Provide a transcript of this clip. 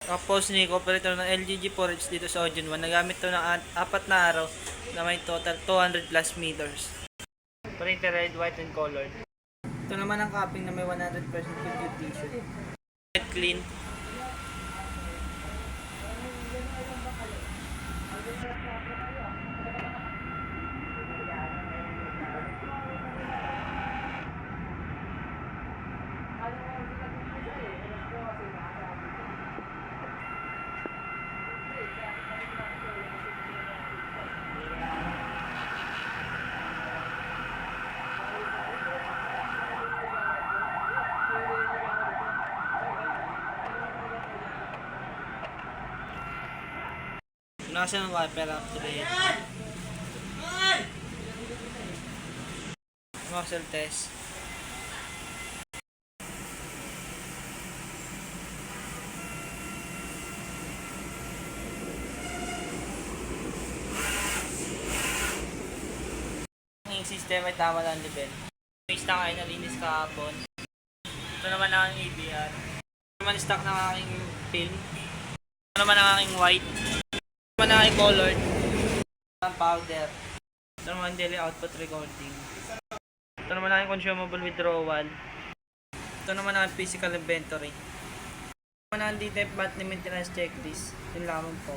Tapos ni-cooperate ng LGG 4H dito sa Ojin 1. Nagamit to ng 4 na araw na may total 200 plus meters. Printed red, white, and colored. Ito naman ang cupping na may 100% contribution. Clean. Nasa ng wiper up to the muscle test. Ang system ay tama lang level. May stock ay nalinis kahapon. Ito naman ang ABR. Ito naman stock ng aking film. Ito naman ang aking white. Ito naman ang aking colored. Ang powder. Ito naman daily output recording. Ito naman ang consumable withdrawal. Ito naman ang physical inventory. Ito naman ang detailed monthly maintenance checklist. Yun lamang po.